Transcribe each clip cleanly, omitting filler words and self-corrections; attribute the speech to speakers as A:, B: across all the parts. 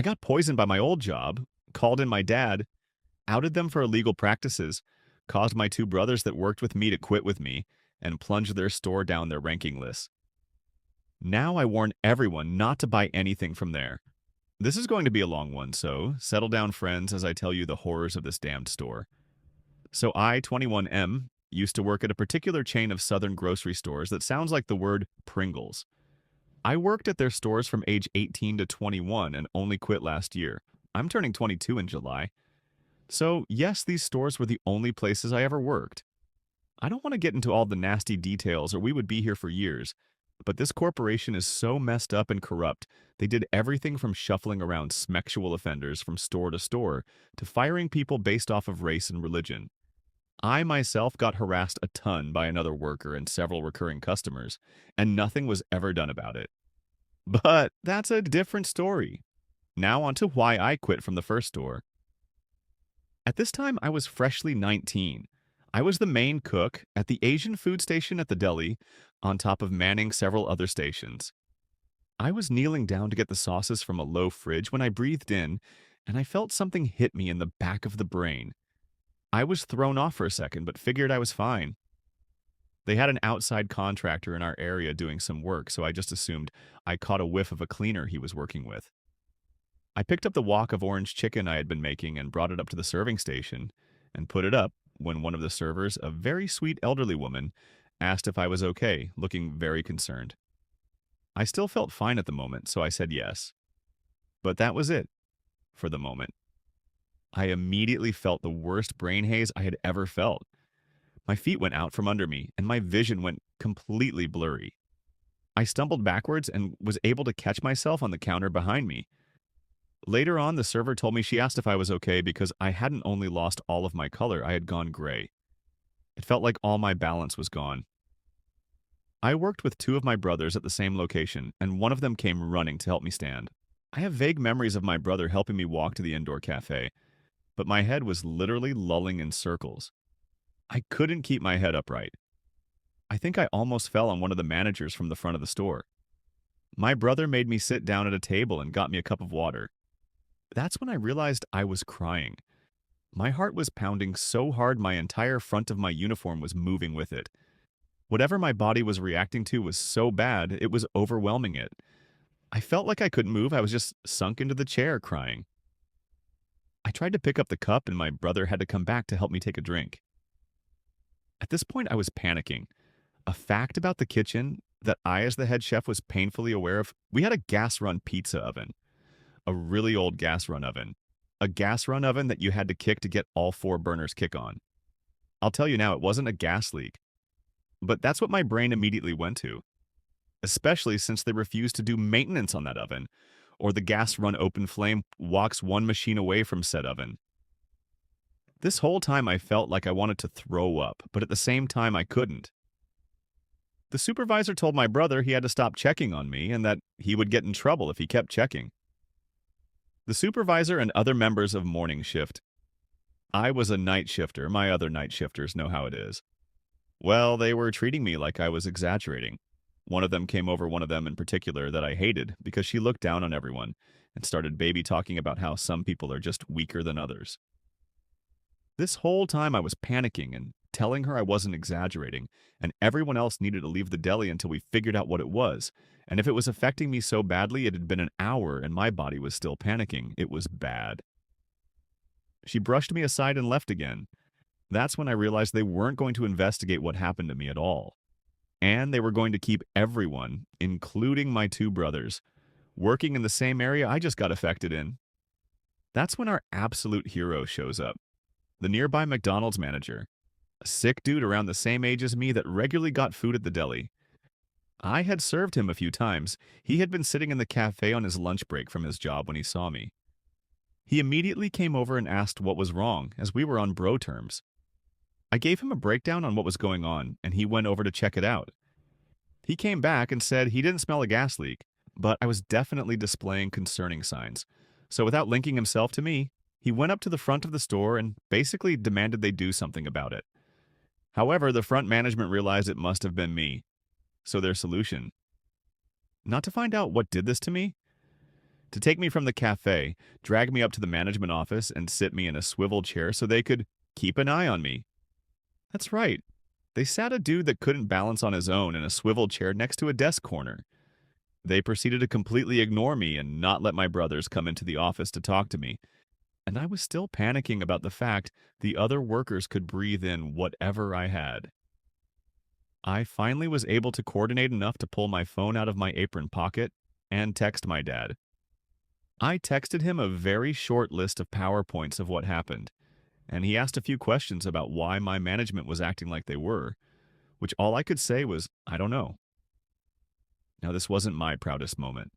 A: I got poisoned by my old job, called in my dad, outed them for illegal practices, caused my two brothers that worked with me to quit with me, and plunged their store down their ranking list. Now I warn everyone not to buy anything from there. This is going to be a long one, so settle down, friends, as I tell you the horrors of this damned store. So I, 21M, used to work at a particular chain of southern grocery stores that sounds like the word Pringles. I worked at their stores from age 18 to 21 and only quit last year. I'm turning 22 in July. So, yes, these stores were the only places I ever worked. I don't want to get into all the nasty details or we would be here for years, but this corporation is so messed up and corrupt, they did everything from shuffling around sexual offenders from store to store to firing people based off of race and religion. I myself got harassed a ton by another worker and several recurring customers, and nothing was ever done about it. But that's a different story. Now on to why I quit from the first store. At this time, I was freshly 19. I was the main cook at the Asian food station at the deli, on top of manning several other stations. I was kneeling down to get the sauces from a low fridge when I breathed in, and I felt something hit me in the back of the brain. I was thrown off for a second, but figured I was fine. They had an outside contractor in our area doing some work, so I just assumed I caught a whiff of a cleaner he was working with. I picked up the wok of orange chicken I had been making and brought it up to the serving station and put it up when one of the servers, a very sweet elderly woman, asked if I was okay, looking very concerned. I still felt fine at the moment, so I said yes. But that was it, for the moment. I immediately felt the worst brain haze I had ever felt. My feet went out from under me, and my vision went completely blurry. I stumbled backwards and was able to catch myself on the counter behind me. Later on, the server told me she asked if I was okay because I hadn't only lost all of my color, I had gone gray. It felt like all my balance was gone. I worked with two of my brothers at the same location, and one of them came running to help me stand. I have vague memories of my brother helping me walk to the indoor cafe, but my head was literally lulling in circles. I couldn't keep my head upright. I think I almost fell on one of the managers from the front of the store. My brother made me sit down at a table and got me a cup of water. That's when I realized I was crying. My heart was pounding so hard my entire front of my uniform was moving with it. Whatever my body was reacting to was so bad, it was overwhelming it. I felt like I couldn't move, I was just sunk into the chair crying. I tried to pick up the cup and my brother had to come back to help me take a drink. At this point, I was panicking. A fact about the kitchen that I, as the head chef, was painfully aware of, we had a gas-run pizza oven. A really old gas-run oven. A gas-run oven that you had to kick to get all four burners kick on. I'll tell you now, it wasn't a gas leak. But that's what my brain immediately went to. Especially since they refused to do maintenance on that oven, or the gas-run open flame walks one machine away from said oven. This whole time I felt like I wanted to throw up, but at the same time I couldn't. The supervisor told my brother he had to stop checking on me and that he would get in trouble if he kept checking. The supervisor and other members of morning shift. I was a night shifter, my other night shifters know how it is. Well, they were treating me like I was exaggerating. One of them came over one of them in particular that I hated because she looked down on everyone and started baby talking about how some people are just weaker than others. This whole time I was panicking and telling her I wasn't exaggerating, and everyone else needed to leave the deli until we figured out what it was. And if it was affecting me so badly it had been an hour and my body was still panicking, it was bad. She brushed me aside and left again. That's when I realized they weren't going to investigate what happened to me at all. And they were going to keep everyone, including my two brothers, working in the same area I just got affected in. That's when our absolute hero shows up. The nearby McDonald's manager. A sick dude around the same age as me that regularly got food at the deli. I had served him a few times. He had been sitting in the cafe on his lunch break from his job when he saw me. He immediately came over and asked what was wrong, as we were on bro terms. I gave him a breakdown on what was going on, and he went over to check it out. He came back and said he didn't smell a gas leak, but I was definitely displaying concerning signs. So without linking himself to me, he went up to the front of the store and basically demanded they do something about it. However, the front management realized it must have been me. So their solution. Not to find out what did this to me? to take me from the cafe, drag me up to the management office, and sit me in a swivel chair so they could keep an eye on me. That's right. They sat a dude that couldn't balance on his own in a swivel chair next to a desk corner. They proceeded to completely ignore me and not let my brothers come into the office to talk to me. And I was still panicking about the fact the other workers could breathe in whatever I had. I finally was able to coordinate enough to pull my phone out of my apron pocket and text my dad. I texted him a very short list of PowerPoints of what happened, and he asked a few questions about why my management was acting like they were, which all I could say was, I don't know. Now, this wasn't my proudest moment.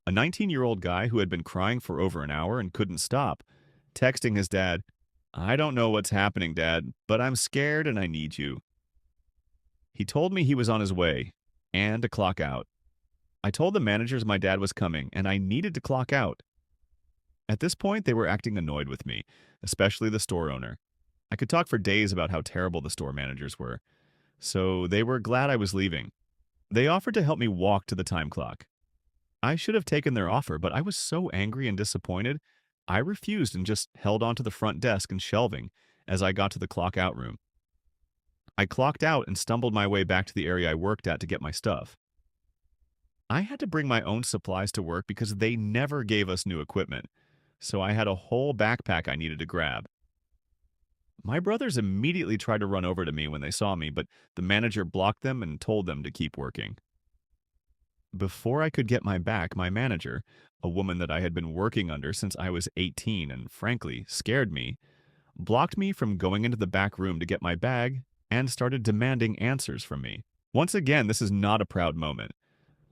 A: A 19-year-old guy who had been crying for over an hour and couldn't stop, texting his dad, I don't know what's happening, Dad, but I'm scared and I need you. He told me he was on his way and to clock out. I told the managers my dad was coming and I needed to clock out. At this point, they were acting annoyed with me, especially the store owner. I could talk for days about how terrible the store managers were, so they were glad I was leaving. They offered to help me walk to the time clock. I should have taken their offer, but I was so angry and disappointed, I refused and just held onto the front desk and shelving as I got to the clock out room. I clocked out and stumbled my way back to the area I worked at to get my stuff. I had to bring my own supplies to work because they never gave us new equipment, so I had a whole backpack I needed to grab. My brothers immediately tried to run over to me when they saw me, but the manager blocked them and told them to keep working. Before I could get my back, my manager, a woman that I had been working under since I was 18 and frankly scared me, blocked me from going into the back room to get my bag and started demanding answers from me. Once again, this is not a proud moment.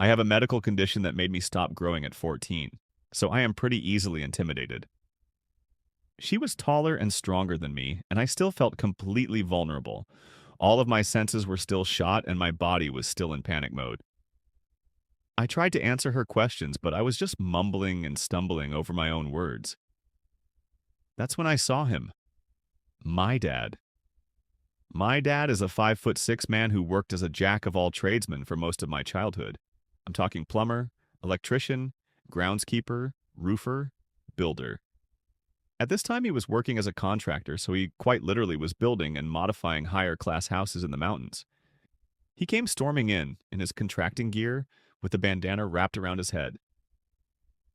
A: I have a medical condition that made me stop growing at 14, so I am pretty easily intimidated. She was taller and stronger than me, and I still felt completely vulnerable. All of my senses were still shot and my body was still in panic mode. I tried to answer her questions, but I was just mumbling and stumbling over my own words. That's when I saw him. My dad. My dad is a 5'6" man who worked as a jack of all tradesmen for most of my childhood. I'm talking plumber, electrician, groundskeeper, roofer, builder. At this time, he was working as a contractor, so he quite literally was building and modifying higher class houses in the mountains. He came storming in his contracting gear with a bandana wrapped around his head.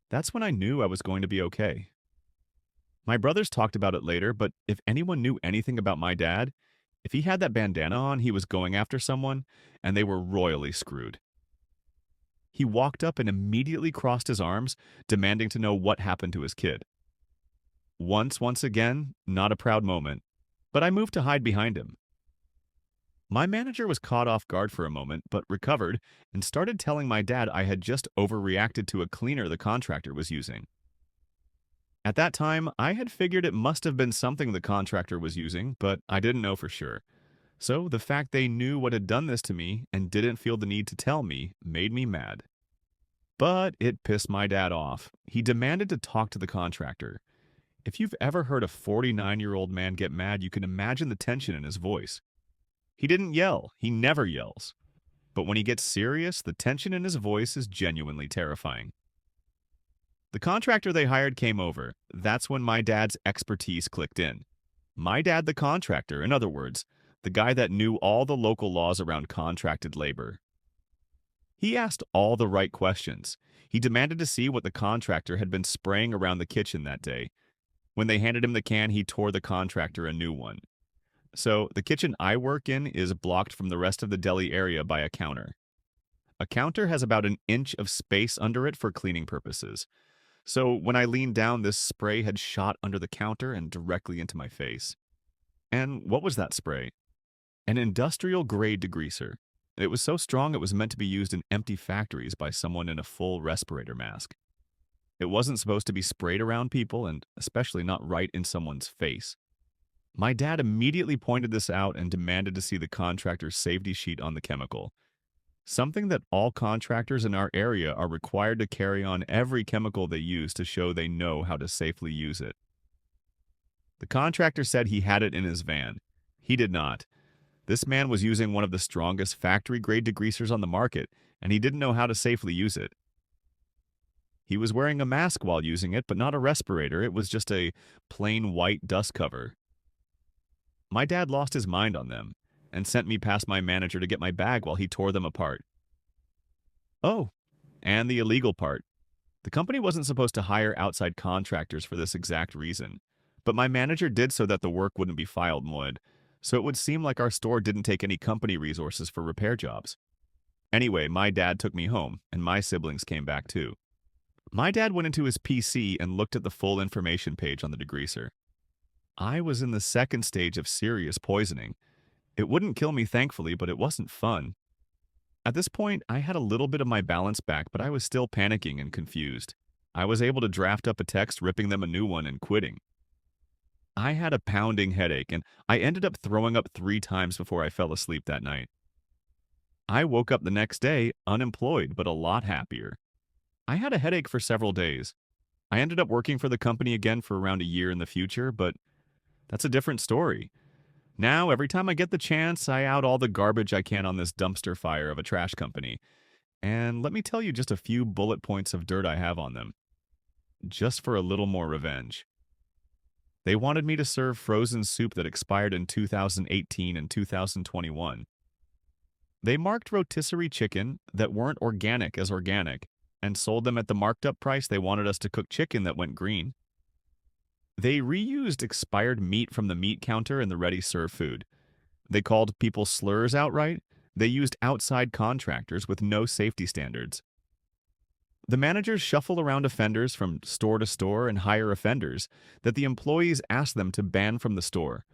A: That's when I knew I was going to be okay. My brothers talked about it later, but if anyone knew anything about my dad, if he had that bandana on, he was going after someone, and they were royally screwed. He walked up and immediately crossed his arms, demanding to know what happened to his kid. Once again, not a proud moment, but I moved to hide behind him. My manager was caught off guard for a moment, but recovered and started telling my dad I had just overreacted to a cleaner the contractor was using. At that time, I had figured it must have been something the contractor was using, but I didn't know for sure. So the fact they knew what had done this to me and didn't feel the need to tell me made me mad. But it pissed my dad off. He demanded to talk to the contractor. If you've ever heard a 49-year-old man get mad, you can imagine the tension in his voice. He didn't yell. He never yells. But when he gets serious, the tension in his voice is genuinely terrifying. The contractor they hired came over. That's when my dad's expertise clicked in. My dad, the contractor, in other words, the guy that knew all the local laws around contracted labor. He asked all the right questions. He demanded to see what the contractor had been spraying around the kitchen that day. When they handed him the can, he tore the contractor a new one. So, the kitchen I work in is blocked from the rest of the deli area by a counter. A counter has about an inch of space under it for cleaning purposes. So, when I leaned down, this spray had shot under the counter and directly into my face. And what was that spray? An industrial-grade degreaser. It was so strong it was meant to be used in empty factories by someone in a full respirator mask. It wasn't supposed to be sprayed around people, and especially not right in someone's face. My dad immediately pointed this out and demanded to see the contractor's safety sheet on the chemical. Something that all contractors in our area are required to carry on every chemical they use to show they know how to safely use it. The contractor said he had it in his van. He did not. This man was using one of the strongest factory-grade degreasers on the market, and he didn't know how to safely use it. He was wearing a mask while using it, but not a respirator. It was just a plain white dust cover. My dad lost his mind on them and sent me past my manager to get my bag while he tore them apart. Oh, and the illegal part. The company wasn't supposed to hire outside contractors for this exact reason, but my manager did so that the work wouldn't be filed wood, so it would seem like our store didn't take any company resources for repair jobs. Anyway, my dad took me home, and my siblings came back too. My dad went into his PC and looked at the full information page on the degreaser. I was in the second stage of serious poisoning. It wouldn't kill me, thankfully, but it wasn't fun. At this point, I had a little bit of my balance back, but I was still panicking and confused. I was able to draft up a text ripping them a new one and quitting. I had a pounding headache, and I ended up throwing up 3 times before I fell asleep that night. I woke up the next day unemployed, but a lot happier. I had a headache for several days. I ended up working for the company again for around a year in the future, but that's a different story. Now, every time I get the chance, I out all the garbage I can on this dumpster fire of a trash company. And let me tell you just a few bullet points of dirt I have on them, just for a little more revenge. They wanted me to serve frozen soup that expired in 2018 and 2021. They marked rotisserie chicken that weren't organic as organic and sold them at the marked up price they wanted us to cook chicken that went green. They reused expired meat from the meat counter in the ready-serve food. They called people slurs outright. They used outside contractors with no safety standards. The managers shuffle around offenders from store to store and hire offenders that the employees ask them to ban from the store.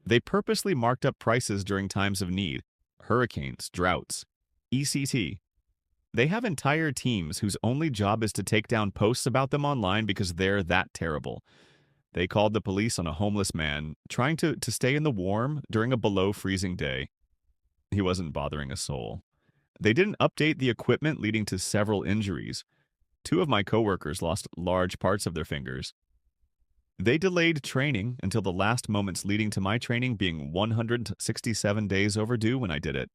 A: They purposely marked up prices during times of need, hurricanes, droughts, ECT. They have entire teams whose only job is to take down posts about them online because they're that terrible. They called the police on a homeless man trying to stay in the warm during a below-freezing day. He wasn't bothering a soul. They didn't update the equipment, leading to several injuries. 2 of my coworkers lost large parts of their fingers. They delayed training until the last moments, leading to my training being 167 days overdue when I did it.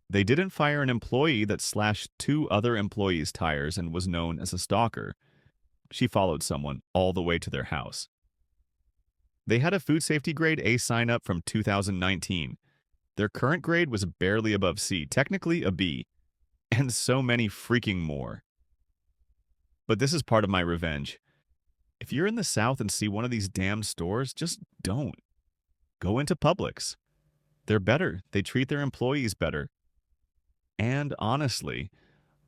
A: They didn't fire an employee that slashed 2 other employees' tires and was known as a stalker. She followed someone all the way to their house. They had a food safety grade A sign-up from 2019. Their current grade was barely above C, technically a B, and so many freaking more. But this is part of my revenge. If you're in the South and see one of these damn stores, just don't. Go into Publix. They're better. They treat their employees better. And honestly,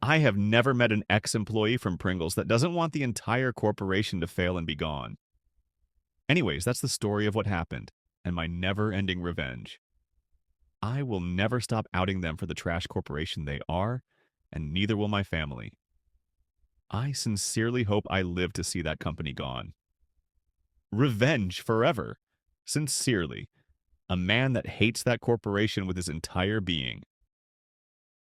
A: I have never met an ex-employee from Pringles that doesn't want the entire corporation to fail and be gone. Anyways, that's the story of what happened, and my never-ending revenge. I will never stop outing them for the trash corporation they are, and neither will my family. I sincerely hope I live to see that company gone. Revenge forever. Sincerely, a man that hates that corporation with his entire being.